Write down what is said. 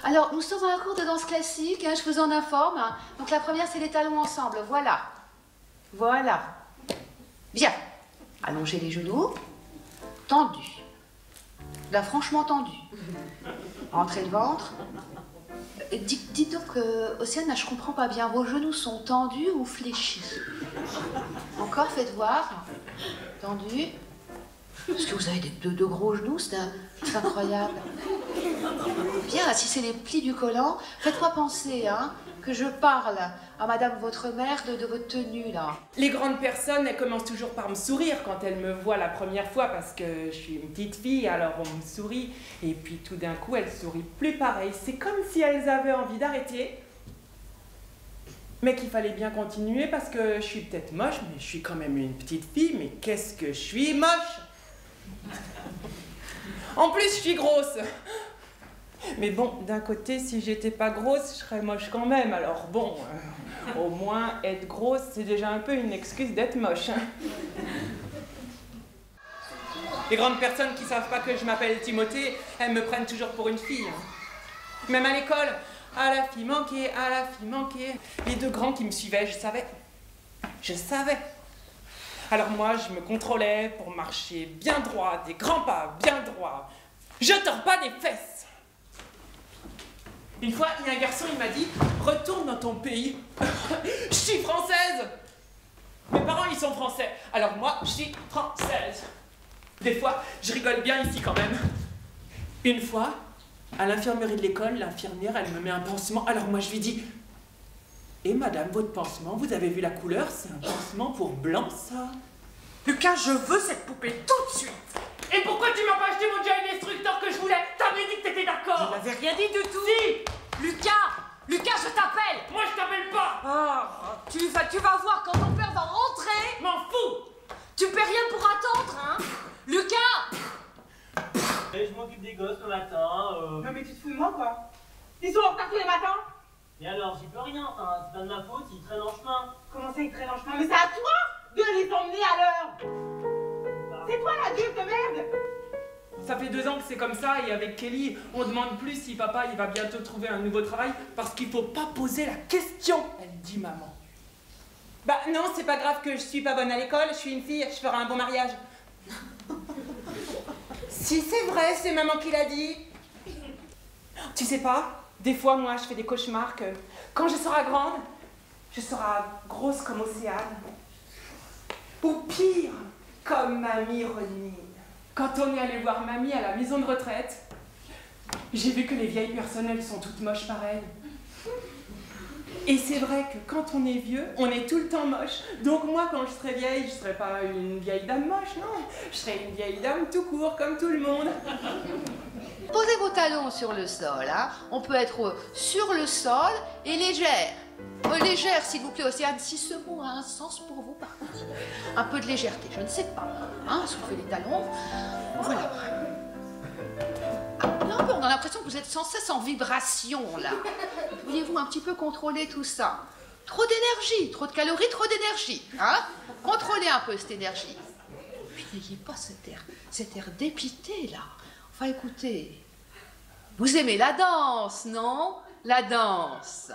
Alors, nous sommes à un cours de danse classique, hein, je vous en informe. Hein. Donc la première, c'est les talons ensemble, voilà. Voilà. Bien. Allongez les genoux. Tendus. Là, franchement tendu. Rentrez le ventre. Dites donc, Océane, là, je comprends pas bien. Vos genoux sont tendus ou fléchis? Encore, faites voir. Tendus. Parce que vous avez de gros genoux, c'est incroyable. Bien, si c'est les plis du collant, faites-moi penser, hein, que je parle à madame votre mère de votre tenue, là. Les grandes personnes, elles commencent toujours par me sourire quand elles me voient la première fois parce que je suis une petite fille, alors on me sourit. Et puis tout d'un coup, elles sourient plus pareil. C'est comme si elles avaient envie d'arrêter, mais qu'il fallait bien continuer parce que je suis peut-être moche, mais je suis quand même une petite fille. Mais qu'est-ce que je suis moche! En plus, je suis grosse. Mais bon, d'un côté, si j'étais pas grosse, je serais moche quand même. Alors bon, au moins, être grosse, c'est déjà un peu une excuse d'être moche. Les grandes personnes qui savent pas que je m'appelle Timothée, elles me prennent toujours pour une fille. Même à l'école, à la fille manquée, à la fille manquée. Les deux grands qui me suivaient, je savais. Je savais. Alors moi, je me contrôlais pour marcher bien droit, des grands pas bien droits. Je tords pas des fesses. Une fois, il y a un garçon, il m'a dit « Retourne dans ton pays. » Je suis française. Mes parents, ils sont français. Alors moi, je suis française. Des fois, je rigole bien ici quand même. Une fois, à l'infirmerie de l'école, l'infirmière, elle me met un pansement. Alors moi, je lui dis « Et madame, votre pansement, vous avez vu la couleur? C'est un pansement pour blanc, ça ?» Lucas, je veux cette poupée tout de suite. Et pourquoi tu m'as pas acheté mon giant destructeur que je voulais? T'avais dit que t'étais d'accord. Je n'avais rien dit du tout. Si. Lucas, je t'appelle. Moi, je t'appelle pas. Oh, tu vas voir quand ton père va rentrer. M'en fous. Tu paies rien pour attendre, hein. Lucas. Et je m'occupe des gosses le matin. Non mais tu te fous de moi quoi? Ils sont en retard tous les matins? Mais alors, j'y peux rien, enfin, c'est pas de ma faute, ils traînent en chemin. Comment ça ils traînent en chemin? Mais c'est à toi de les emmener à l'heure. C'est toi l'adulte de merde. Ça fait 2 ans que c'est comme ça et avec Kelly, on demande plus si papa il va bientôt trouver un nouveau travail parce qu'il faut pas poser la question, elle dit maman. Bah non, c'est pas grave que je suis pas bonne à l'école, je suis une fille, je ferai un bon mariage. Si c'est vrai, c'est maman qui l'a dit. Tu sais pas, des fois moi je fais des cauchemars que quand je serai grande, je serai grosse comme Océane. Ou pire, comme Mamie Renine. Quand on est allé voir Mamie à la maison de retraite, j'ai vu que les vieilles personnes, elles sont toutes moches pareilles. Et c'est vrai que quand on est vieux, on est tout le temps moche. Donc moi, quand je serai vieille, je serai pas une vieille dame moche, non. Je serai une vieille dame tout court, comme tout le monde. Posez vos talons sur le sol, hein. On peut être sur le sol et légère. Légère, s'il vous plaît, Océane, si ce mot a un sens pour vous, par contre. Un peu de légèreté, je ne sais pas. Hein, soufflez les talons. Voilà. Ah, non, on a l'impression que vous êtes sans cesse en vibration, là. Pourriez-vous un petit peu contrôler tout ça? Trop d'énergie, trop de calories, trop d'énergie. Hein? Contrôlez un peu cette énergie. Puis n'ayez pas cet air dépité, là. Enfin, écoutez, vous aimez la danse, non? La danse.